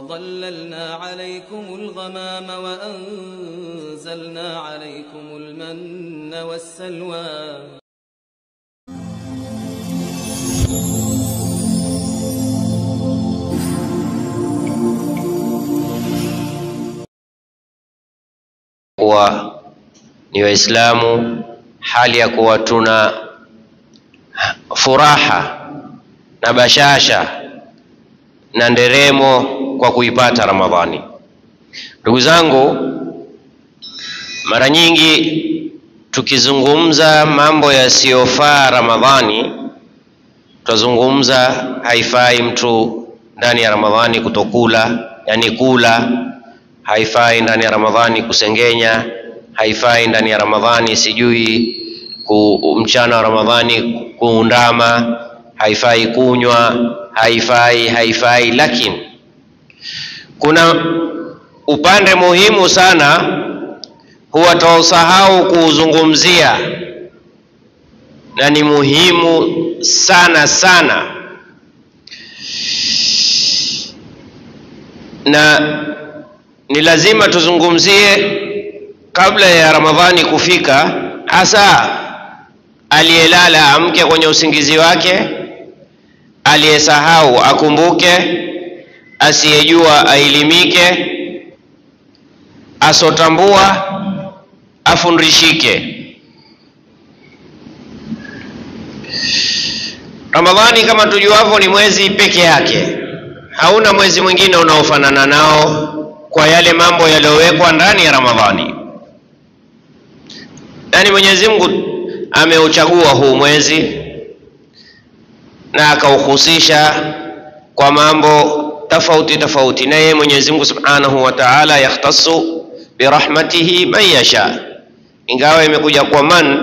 وظللنا عليكم الغمام وأنزلنا عليكم المن والسلوى ni Waislamu, hali ya kuwa tuna furaha na bashasha na nderemo kwa kuipata Ramadhani. Ndugu zangu, mara nyingi tukizungumza mambo yasiyofaa Ramadhani, tutazungumza haifai mtu ndani ya Ramadhani kutokula, yani kula, haifai ndani ya Ramadhani kusengenya, haifai ndani ya Ramadhani sijui mchana wa Ramadhani kuundama, haifai kunywa, haifai. Lakini kuna upande muhimu sana huwa tuusahau kuuzungumzia, na ni muhimu sana sana, na ni lazima tuzungumzie kabla ya Ramadhani kufika, hasa aliyelala amke kwenye usingizi wake, aliyesahau akumbuke, asiyejua ailimike, asotambua afundishike. Ramadhani kama tujuavyo ni mwezi peke yake, hauna mwezi mwingine unaofanana nao kwa yale mambo yaliyowekwa ndani ya Ramadhani. Yani Mwenyezi Mungu ameuchagua huu mwezi na akauhusisha kwa mambo tofauti, na yeye Mwenyezi Mungu Subhanahu wa Ta'ala yakhtassu birahmatihi man yasha. Ingawa imekuja kwa man,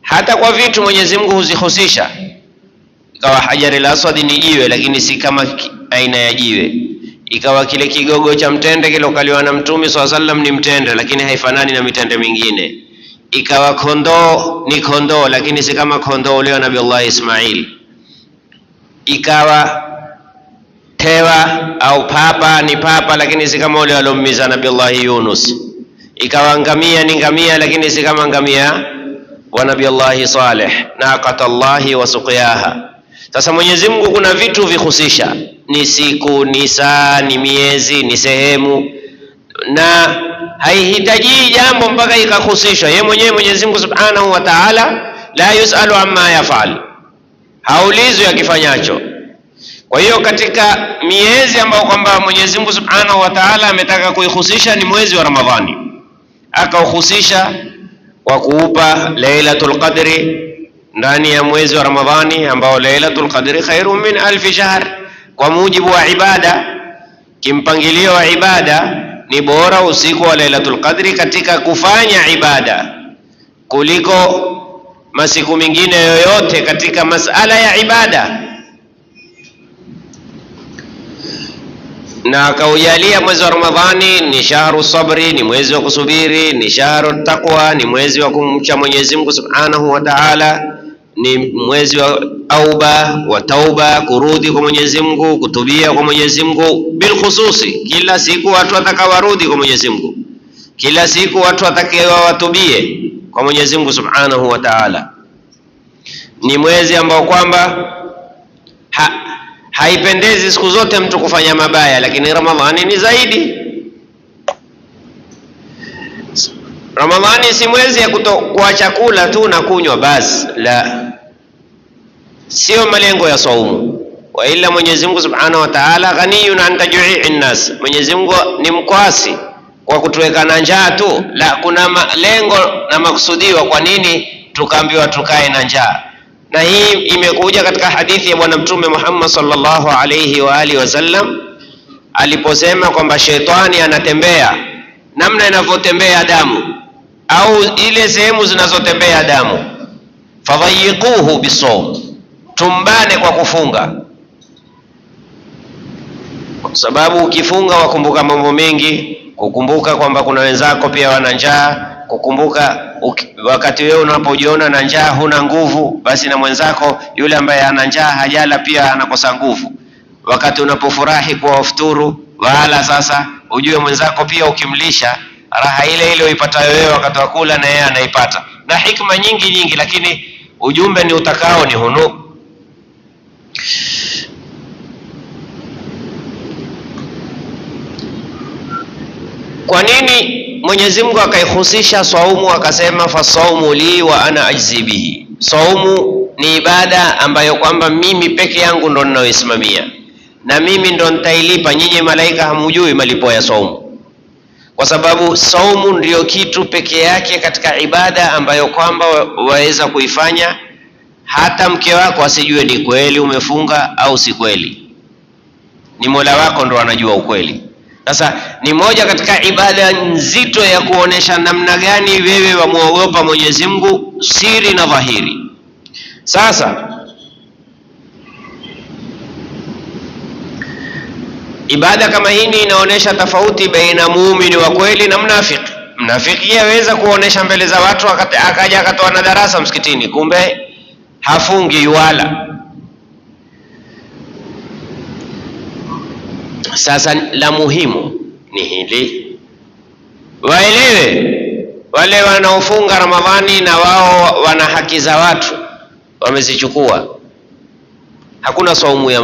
hata kwa vitu Mwenyezi Mungu huzihusisha. Ikawa Hajarul Aswad ni jiwe, lakini si kama aina ya jiwe. Ikawa kile kigogo cha mtende kilokaliwa na Mtume SAW ni mtende, lakini haifanani na mitende mingine. Ikawa kondoo ni kondoo, lakini si kama kondoo ule wa Nabii Allah Ismail. Ikawa tewa au papa ni papa, lakini si kama ule alommiza Nabii Allah Yunus. Ikawa ngamia ni ngamia, lakini si kama ngamia wa Nabii Allah Saleh, naqatallahi wa suqiyaha. Sasa Mwenyezi Mungu kuna vitu vihusisha, ni siku, ni saa, ni miezi, ni sehemu, na haihitaji jambo mpaka ikahusishwa. Yeye mwenyewe Mwenyezi Mungu Subhanahu wa Ta'ala la yusalu amma yafal, haulizwi akifanyacho. Kwa hiyo katika miezi ambayo kwamba Mwenyezi Mungu Subhanahu wa Ta'ala ametaka kuihusisha ni mwezi wa Ramadhani, akauhusisha kwa kuupa Lailatul Qadri ndani ya mwezi wa Ramadhani, ambao Lailatul Qadri khairun min alf shahr. Kwa mujibu wa ibada, kimpangilio wa ibada, ni bora usiku wa Lailatul Qadri katika kufanya ibada kuliko masiku mengine yoyote katika masala ya ibada. Na akaujalia mwezi wa Ramadhani ni shahru sabri, ni mwezi wa kusubiri, ni shahru taqwa, ni mwezi wa kumcha Mwenyezi Mungu Subhanahu wa Ta'ala, ni mwezi wa tauba, kurudi kwa Mwenyezi Mungu, kutubia kwa Mwenyezi Mungu bil khususi. Kila siku watu watakawarudi kwa Mwenyezi Mungu, kila siku watu watakiwa watubie kwa Mwenyezi Mungu Subhanahu wa Ta'ala. Ni mwezi ambao kwamba haipendezi siku zote mtu kufanya mabaya, lakini Ramadhani ni zaidi. Ramadhani si mwezi ya kutokuwa chakula tu na kunywa basi, la, sio malengo ya saumu. Wa ila Mwenyezi Mungu Subhanahu wa Ta'ala ghaniyun an tajui' nas, Mwenyezi Mungu ni mkwasi kwa kutuweka na njaa tu, la, kuna malengo na makusudiwa kwa nini tukaambiwa tukae na njaa. Na hii imekuja katika hadithi ya Bwana Mtume Muhammad sallallahu alayhi wa alihi wasallam aliposema kwamba shetani anatembea namna inavyotembea damu, au ile sehemu zinazotembea damu. Fadhayiquhu bisawm, tumbane kwa kufunga, kwa sababu ukifunga wakumbuka mambo mengi, kukumbuka kwamba kuna wenzako pia wana njaa, kukumbuka wakati wewe unapojiona na njaa huna nguvu, basi na mwenzako yule ambaye ana njaa hajala pia anakosa nguvu. Wakati unapofurahi kwa ufuturu, wala sasa ujue mwenzako pia ukimlisha raha ile ile uipatayo wewe wakati wa kula na yeye anaipata, na hikma nyingi, lakini ujumbe ni utakao ni hunu. Kwa nini Mwenyezi Mungu akaihusisha saumu akasema fasaumu li wa ana ajzi bihi? Saumu ni ibada ambayo kwamba mimi peke yangu ndo ninayoisimamia na mimi ndo nitailipa. Nyinyi malaika hamujui malipo ya saumu, kwa sababu saumu ndio kitu peke yake katika ibada ambayo kwamba waweza kuifanya hata mke wako asijue ni kweli umefunga au si kweli. Ni Mola wako ndo anajua ukweli. Sasa ni moja katika ibada nzito ya kuonesha namna gani wewe wamuogopa Mwenyezi Mungu siri na dhahiri. Sasa ibada kama hii inaonesha tofauti baina muumini wa kweli na mnafiki. Mnafiki yaweza kuonesha mbele za watu akaja akatoa na darasa msikitini, kumbe hafungi wala. Sasa la muhimu ni hili, waelewe wale wanaofunga Ramadhani na wao wana haki za watu wamezichukua. Hakuna saumu ya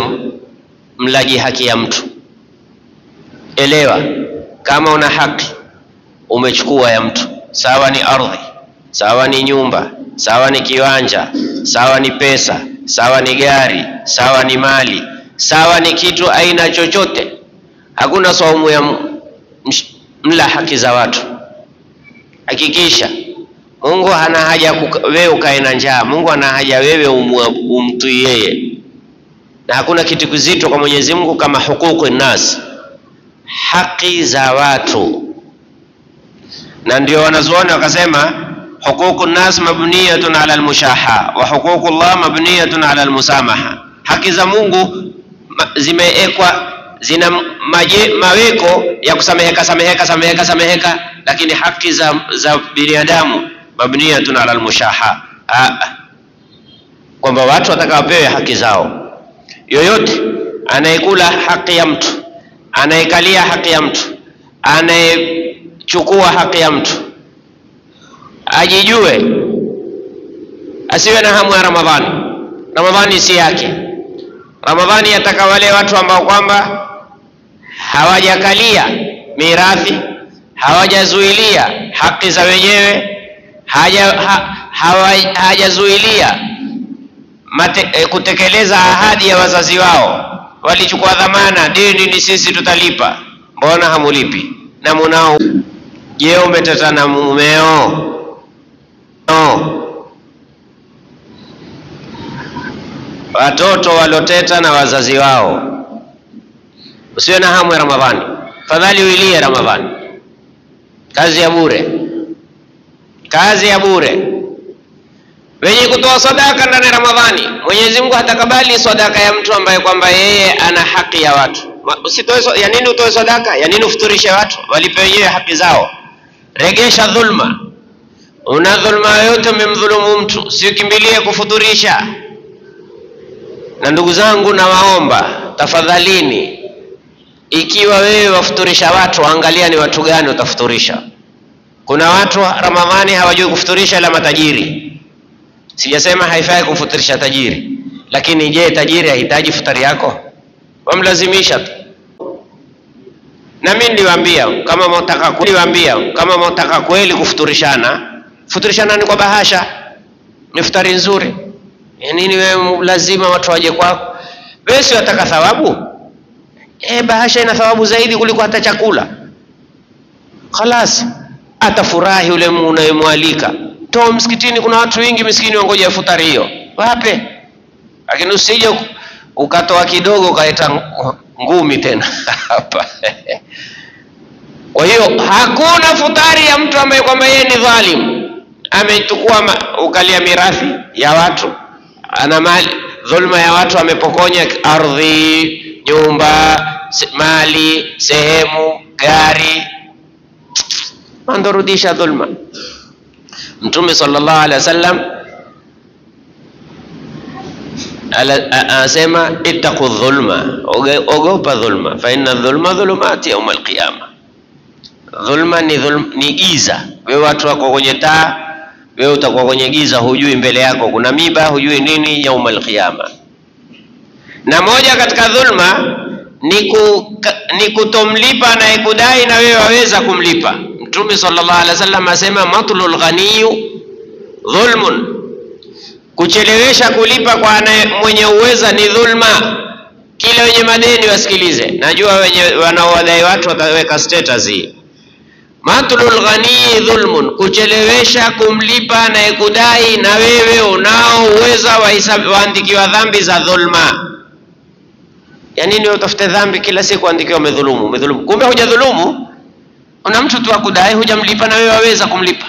mlaji haki ya mtu. Elewa, kama una haki umechukua ya mtu, sawa ni ardhi, sawa ni nyumba, sawa ni kiwanja, sawa ni pesa, sawa ni gari, sawa ni mali, sawa ni kitu aina chochote, hakuna saumu ya mla haki za watu. Hakikisha Mungu hana haja wewe ukae na njaa. Mungu ana haja wewe umtu yeye, na hakuna kitu kizito kwa Mwenyezi Mungu kama hukuku nas, haki za watu. Na ndio wanazuoni wakasema hukuku nas mabniyatun ala almushaha wa hukuku Allah mabniyatun ala almusamaha. Haki za Mungu zimeekwa, zina maweko ya kusameheka, lakini haki za binadamu mabniyatun ala almushaha, kwamba watu watakawapewe haki zao. Yoyote anayekula haki ya mtu, anayekalia haki ya mtu, anayechukua haki ya mtu, ajijue, asiwe na hamu ya Ramadhani. Ramadhani si yake. Ramadhani yataka wale watu ambao kwamba hawajakalia mirathi, hawajazuilia haki za wenyewe, hawajazuilia kutekeleza ahadi ya wazazi wao. Walichukua dhamana, dini ni sisi tutalipa, mbona hamulipi? Na munao, je, umeteta na mumeo? No. Watoto waloteta na wazazi wao, usiwe na hamu ya Ramadhani. Fadhali uilie Ramadhani. Kazi ya bure, kazi ya bure. Wenye kutoa sadaka ndani ya Ramadhani, Mwenyezi Mungu hatakabali sadaka ya mtu ambaye kwamba yeye ana haki ya watu. Usitoe ya nini utoe sadaka? Ya nini ufuturishe watu? Walipe wenyewe haki zao. Regesha dhulma. Una dhulma yote umemdhulumu mtu, usikimbilie kufuturisha. Na ndugu zangu, nawaomba tafadhalini, ikiwa wewe wafuturisha watu, angalia ni watu gani utafuturisha. Kuna watu Ramadhani hawajui kufuturisha ila matajiri. Sijasema haifai kumfuturisha tajiri, lakini je, tajiri hahitaji futari yako? Wamlazimisha tu. Na mimi niliwaambia kama mtaka kweli kufuturishana ni kwa bahasha, ni futari nzuri. Ya nini wewe lazima watu waje kwako? Wewe si wataka thawabu? Bahasha ina thawabu zaidi kuliko hata chakula. Khalas, atafurahi yule unayemwalika. Toa msikitini, kuna watu wengi miskini wangoja futari hiyo, wape. Lakini usije ukatoa kidogo ukaita ngumi tena hapa. Kwa hiyo hakuna futari ya mtu ambaye kwamba yeye ni dhalim, amechukua ukalia mirathi ya watu, ana mali, dhulma ya watu, amepokonya ardhi, nyumba, mali, sehemu, gari, mandorudisha dhulma. Mtume sallallahu alaihi wasallam Anasema ittaqu dhulma, ogopa dhulma, fa inna dhulma dhulumati yawm alqiyama. Dhulma ni giza. Wewe watu wako kwenye taa, wewe utakuwa kwenye giza, hujui mbele yako kuna miba, hujui nini yawm alqiyama. Na moja katika dhulma ni kutomlipa anayekudai na wewe waweza kumlipa. Mtume sallallahu alaihi wasallam asema matlul ghaniyu dhulmun, kuchelewesha kulipa kwa mwenye uweza ni dhulma. Kila wenye madeni wasikilize, najua wenye wanaowadai watu wataweka status hii. Matlul ghaniyi dhulmun, kuchelewesha kumlipa anayekudai na wewe unao uweza waandikiwa dhambi za dhulma. Yani nini utafute dhambi kila siku andikiwa umedhulumu? Kumbe hujadhulumu, una mtu tu akudai hujamlipa na wewe waweza kumlipa.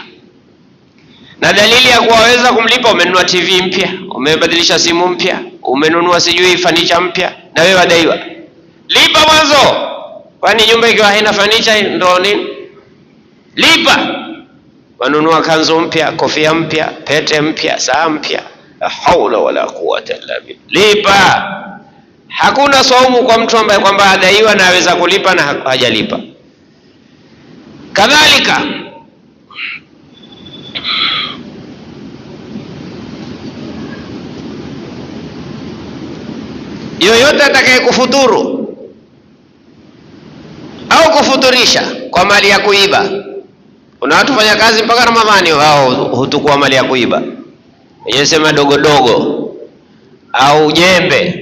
Na dalili ya kuwa waweza kumlipa, umenunua TV mpya, umebadilisha simu mpya, umenunua sijui furniture mpya na wewe wadaiwa. Lipa mwanzo. Kwani nyumba ikiwa haina furniture ndio nini? Lipa. Wanunua kanzu mpya, kofia mpya, pete mpya, saa mpya. La haula wala quwwata illa billah. Lipa. Hakuna saumu kwa mtu ambaye kwamba adaiwa na aweza kulipa na hajalipa. Kadhalika yoyote atakaye kufuturu au kufuturisha kwa mali ya kuiba. Kuna watu fanya kazi mpaka Ramadhani wao hutukua mali ya kuiba. Yeye sema dogo dogo au jembe.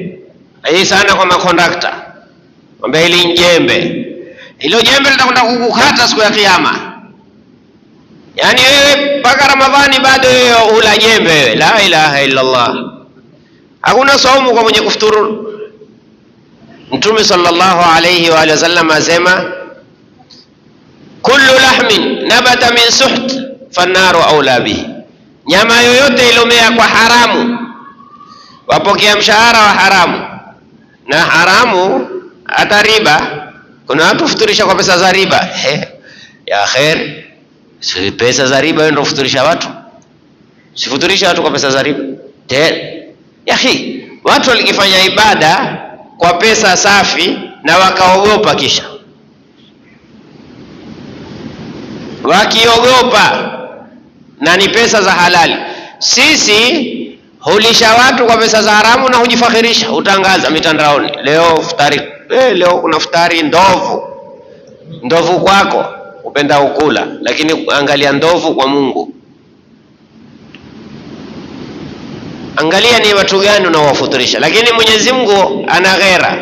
Hii sana kwa makondakta. Mwambie hili jembe. Hilo jembe litakwenda kukukata siku ya kiyama. Yani wewe mpaka Ramadhani bado wewe hula jembe wewe. La ilaha illa Allah. Hakuna saumu kwa mwenye kufuturu. Mtume sallallahu alayhi wa alihi wasallam asema kullu lahmin nabata min suht fannaru aula bihi, nyama yoyote ilomea kwa haramu wapokea mshahara wa haramu. Na haramu hata riba, kuna watu futurisha kwa pesa za riba. Ya khair, si pesa za riba ndio futurisha watu, sifuturisha watu kwa pesa za riba. Ya akhi, watu walikifanya ibada kwa pesa safi na wakaogopa, kisha wakiogopa na ni pesa za halali. Sisi hulisha watu kwa pesa za haramu na hujifakhirisha, utangaza mitandaoni, leo futari, leo kuna futari ndovu kwako upenda ukula, lakini angalia ndovu kwa Mungu. Angalia ni watu gani unaowafuturisha. Lakini Mwenyezi Mungu ana ghera.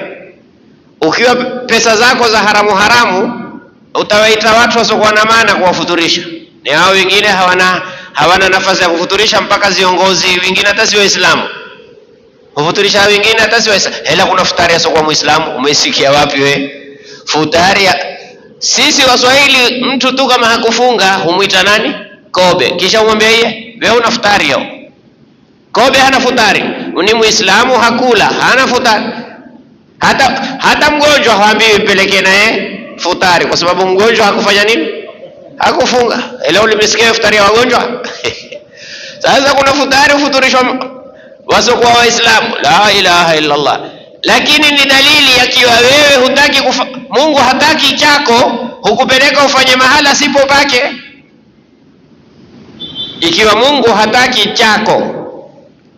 Ukiwa pesa zako za haramu utawaita watu wasiokuwa na maana kuwafuturisha. Ni hao wengine hawana nafasi ya kufuturisha, mpaka viongozi wengine hata si Waislamu hufuturisha wengine hata si Waislamu. Hela kuna futari asiokuwa Muislamu, umesikia wapi we? Futari sisi Waswahili, mtu tu kama hakufunga humuita nani? Kobe. Kisha umwambia yeye wewe una futari leo. Kobe hana futari, ni Muislamu, hakula, hana futari. Hata mgonjwa haambiwi pelekee naye futari, kwa sababu mgonjwa hakufanya nini? Hakufunga. Leo ulimsikia futari ya wagonjwa? Sasa kuna futari ufuturishwa wasiokuwa Waislamu. La ilaha illa Allah. Lakini ni dalili ya kiwa wewe hutaki Mungu hataki chako, hukupeleka ufanye mahala sipo pake. Ikiwa Mungu hataki chako,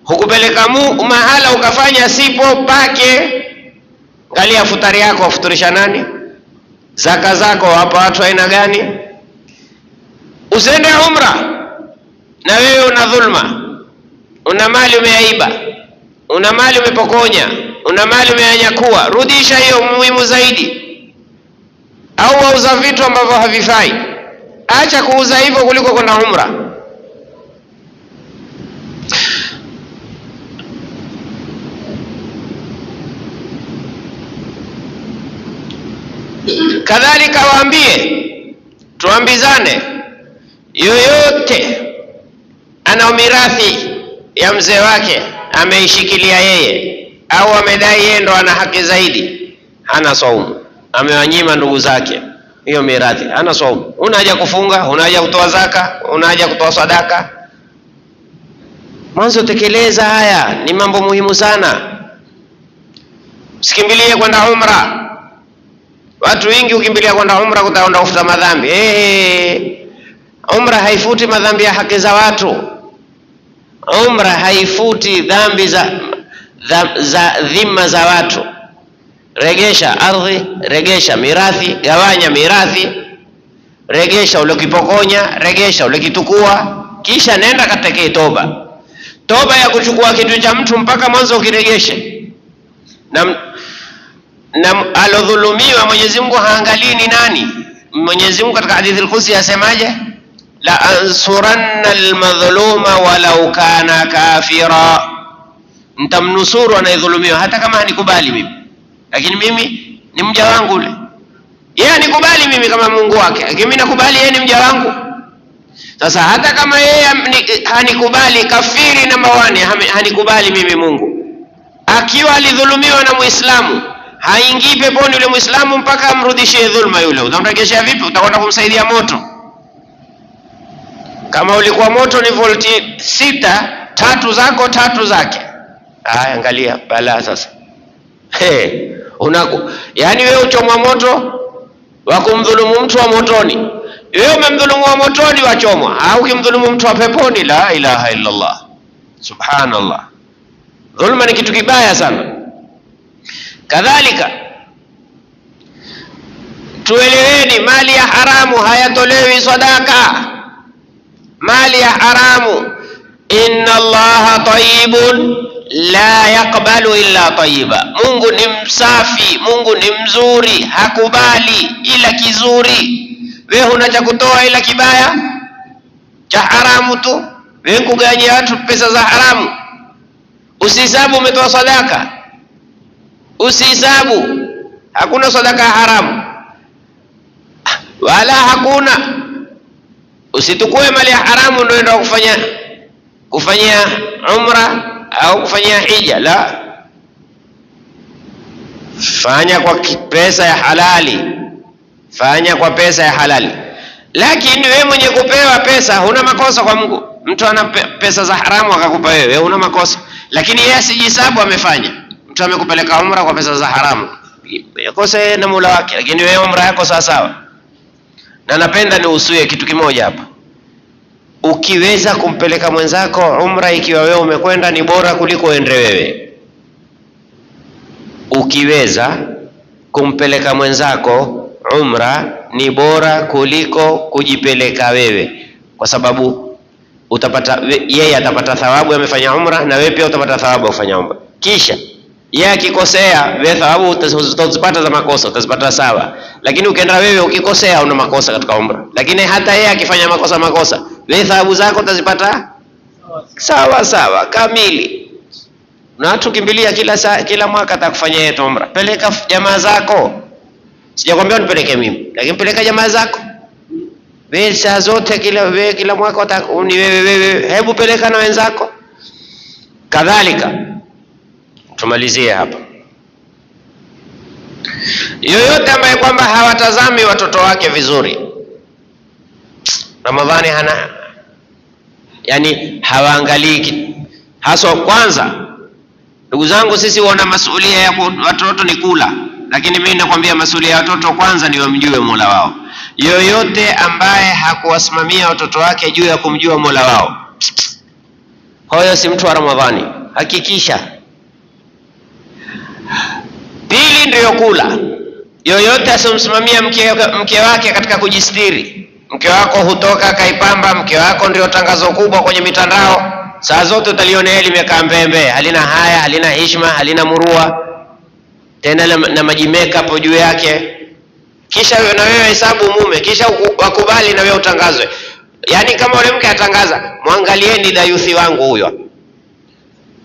hukupeleka mahala ukafanya sipo pake, angalia futari yako wafuturisha nani? Zaka zako hapa watu aina gani? Usende umra na wewe una dhulma, una mali umeiba, una mali umepokonya, una mali umeanyakua, rudisha hiyo, muhimu zaidi. Au wauza vitu ambavyo havifai, acha kuuza hivyo kuliko kwenda umra. Kadhalika waambie, tuambizane, yoyote ana mirathi ya mzee wake ameishikilia yeye au amedai yeye ndo ana haki zaidi, hana saumu, amewanyima ndugu zake hiyo mirathi, hana saumu. Una haja kufunga, una haja kutoa zaka, una haja kutoa sadaka. Mwanzo tekeleza haya, ni mambo muhimu sana. Usikimbilie kwenda umra. Watu wengi ukimbilia kwenda umra kutaenda kufuta madhambi. Umra haifuti madhambi ya haki za watu. Umra haifuti dhambi za dhima za watu. Regesha ardhi, regesha mirathi, gawanya mirathi, regesha ulikipokonya, regesha ulikitukua, kisha nenda katika toba. Toba ya kuchukua kitu cha mtu mpaka mwanzo ukiregeshe. Na alodhulumiwa Mwenyezi Mungu haangalii ni nani. Mwenyezi Mungu katika hadithi al-Qudsi yasemaje? La ansuranna al-madhluma walau kana kafira. Nitamnusuru anayedhulumiwa hata kama hanikubali mimi. Lakini mimi ni mja wangu ule. Yeye anikubali mimi kama Mungu wake, lakini mimi nakubali yeye ni mja wangu. Sasa hata kama yeye hanikubali, kafiri na mawani hanikubali mimi Mungu, akiwa alidhulumiwa na Muislamu, haingii peponi yule Muislamu mpaka amrudishie dhulma yule. Utamregeshea vipi? Utakwenda kumsaidia moto. Kama ulikuwa moto ni volti 6, 3 zako 3 zake. Angalia balaa sasa. Yani wewe uchomwa moto wa kumdhulumu mtu wa motoni. Wewe umemdhulumu wa motoni wachomwa. Au ukimdhulumu mtu wa peponi, la ilaha illa Allah. Subhanallah. Dhulma ni kitu kibaya sana. Kadhalika tueleweni, mali ya haramu hayatolewi sadaka. Mali ya haramu, inna Allaha tayyibun la yaqbalu illa tayyiba. Mungu ni msafi, Mungu ni mzuri, hakubali ila kizuri. Wewe huna cha kutoa ila kibaya cha haramu tu. Wewe kuganyia watu pesa za haramu. Usihesabu umetoa sadaka. Usihesabu. Hakuna sadaka haramu. Wala hakuna. Usitukue mali ya haramu ndio ndio kufanyia umra au kufanyia hija. La. Fanya kwa pesa ya halali. Fanya kwa pesa ya halali. Lakini wewe mwenye kupewa pesa huna makosa kwa Mungu. Mtu ana pesa za haramu akakupa wewe, huna makosa. Lakini yeye sijihesabu amefanya. Mtu amekupeleka umra kwa pesa za haramu, kosa yeye na Mola wake, lakini wewe umra yako sawa sawa. Na napenda niusuie kitu kimoja hapa. Ukiweza kumpeleka mwenzako umra ikiwa wewe umekwenda, ni bora kuliko uende wewe. Ukiweza kumpeleka mwenzako umra ni bora kuliko kujipeleka wewe, kwa sababu yeye atapata thawabu amefanya umra, na wewe pia utapata thawabu kufanya umra. Kisha yeye akikosea, wewe thawabu utazipata za makosa utazipata sawa. Lakini ukienda wewe ukikosea una makosa katika umra, lakini hata yeye akifanya makosa wewe thawabu zako utazipata sawa sawa kamili. Na watu kimbilia kila mwaka atakufanyia yeye umra. Peleka jamaa zako. Sijakwambia nipeleke mimi, lakini peleka jamaa zako. Wewe saa zote kila mwaka ni wewe, hebu peleka na wenzako. Kadhalika tumalizie hapa. Yoyote ambaye kwamba hawatazami watoto wake vizuri, Ramadhani yani hawaangalii haswa. Kwanza ndugu zangu, sisi wana masuhulia ya watoto ni kula, lakini mimi nakwambia masuhulia ya watoto kwanza ni wamjue Mola wao. Yoyote ambaye hakuwasimamia watoto wake juu ya kumjua Mola wao, huyo si mtu wa Ramadhani. Hakikisha. Pili ndio kula. Yoyote asimsimamia mke wake katika kujistiri. Mke wako hutoka kaipamba, mke wako ndio tangazo kubwa kwenye mitandao. Saa zote utaliona yeye limekaa mbembe, halina haya, halina heshima, halina murua, tena na maji makeup juu yake. Kisha wewe na wewe hesabu mume, kisha wakubali na wewe utangazwe. Yaani kama yule mke atangaza, muangalieni dayuthi wangu huyo.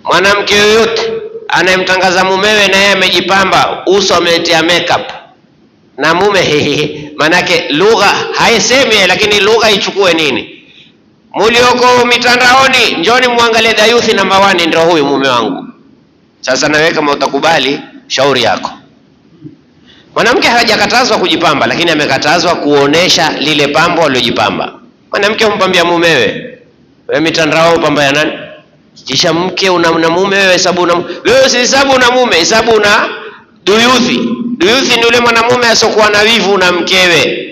Mwanamke yoyote anayemtangaza mumewe na yeye amejipamba, uso ametia makeup, na mume manake lugha haisemi, lakini lugha ichukue nini? Mulioko mitandaoni, njoni muangalie dayuthi namba 1 ndio huyu mume wangu. Sasa na wewe kama utakubali, shauri yako. Mwanamke hajakatazwa kujipamba, lakini amekatazwa kuonesha lile pambo alilojipamba. Mwanamke humpambia mumewe. Wewe mitandao pamba ya nani? Kisha mke una mume, wewe hesabu wewe si hesabu una mume, hesabu una duyuthi. Duyuthi ni yule mwanamume asokuwa na wivu na mkewe.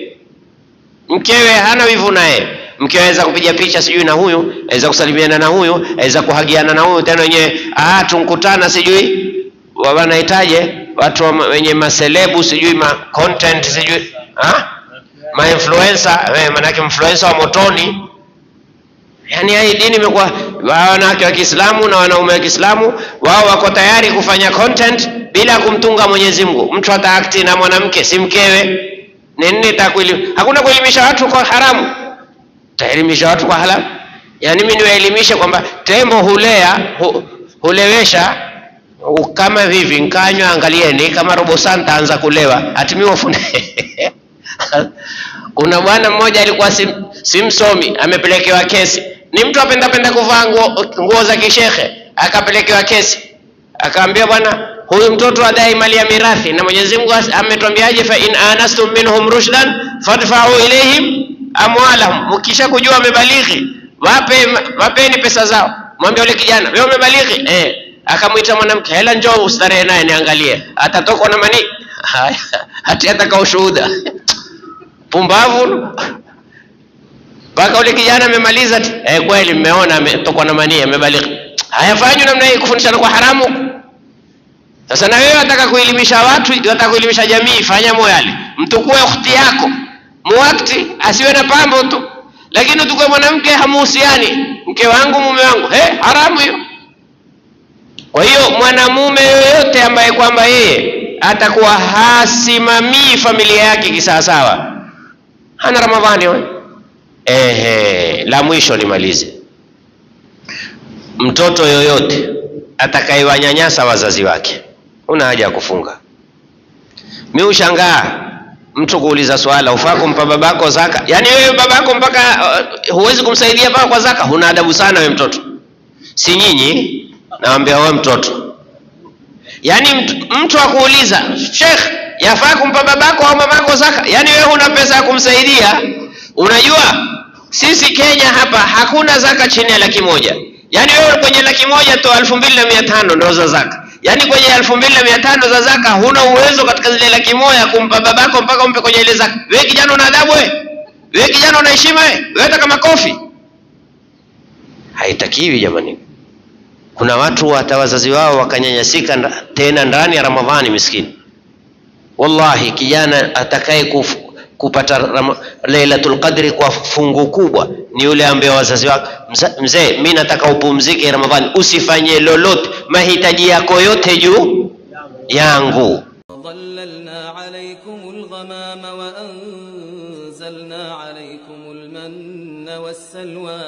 Mkewe hana wivu naye. Mkewe aweza kupiga picha sijui na huyu, aweza kusalimiana na huyu, aweza kuhagiana na huyu, tena wenyewe tunkutana sijui wanahitaje watu wenye maselebu sijui content sijui ma influencer, maana yake influencer wa motoni. Yani hii dini imekuwa wanawake wa Kiislamu na wanaume wa Kiislamu wao wako tayari kufanya content bila kumtunga Mwenyezi Mungu. Mtu ataakti na mwanamke si mkewe. Nini hakuna kuelimisha watu kwa haramu. Taelimisha watu kwa halal. Yani mimi niwaelimishe kwamba tembo hulewesha kama hivi nkanywa, angalieni kama robo santa anza kulewa atimiwa funde. Kuna bwana mmoja alikuwa si msomi, amepelekewa kesi. Ni mtu apenda kuvaa nguo za kishekhe, akapelekewa kesi. Akaambia bwana, huyu mtoto adai mali ya mirathi na Mwenyezi Mungu ametuambiaje, fa in anastum minhum rushdan fadfa'u ilayhim amwalahum. Mkisha kujua amebalighi, wapeni pesa zao. Mwambie yule kijana, wewe umebalighi? Akamuita mwanamke, hela njoo ustarehe naye niangalie. Atatoka na mani? Haya, hati ataka ushuhuda. Pumbavu. Baka yule kijana amemaliza, kweli mmeona ametokwa na mani, amebalighi. Hayafanywi namna hii, kufundishana kwa haramu. Sasa na wewe unataka kuelimisha watu, unataka kuelimisha jamii, fanya moyale. Mtukue ukhti yako, muakti asiwe na pambo tu. Lakini utukue mwanamke hamuhusiani, mke wangu mume wangu, haramu hiyo. Kwa hiyo mwanamume yoyote ambaye kwamba yeye atakuwa hasimamii familia yake kisawasawa, hana Ramadhani wewe. La mwisho nimalize. Mtoto yoyote atakayewanyanyasa wazazi wake, una haja ya kufunga. Mimi ushangaa mtu kuuliza swala, ufaa kumpa babako zaka? Yani wewe babako mpaka huwezi kumsaidia baba kwa zaka? Huna adabu sana wewe mtoto. Si nyinyi, naambia wewe mtoto. Yani mtu akuuliza, Sheikh, yafaa kumpa babako au mamako zaka? Yani wewe huna pesa ya kumsaidia. Unajua sisi Kenya hapa hakuna zaka chini ya 100,000. Yani wewe kwenye 100,000 to 2,500 ndio za zaka. Yani kwenye 2,500 za zaka huna uwezo katika zile 100,000 kumpa babako mpaka umpe kwenye ile zaka. Wewe kijana una adabu wewe? Wewe kijana una heshima wewe? Wewe hata kama kofi. Haitakiwi jamani. Kuna watu hata wazazi wao wakanyanyasika tena ndani ya Ramadhani, miskini. Wallahi kijana atakaye kupata Lailatul Qadri kwa fungu kubwa ni yule ambaye wazazi wake, mzee mimi nataka upumzike Ramadhani, usifanye lolote, mahitaji yako yote juu yangu. ظللنا عليكم الغمام وأنزلنا عليكم المن والسلوى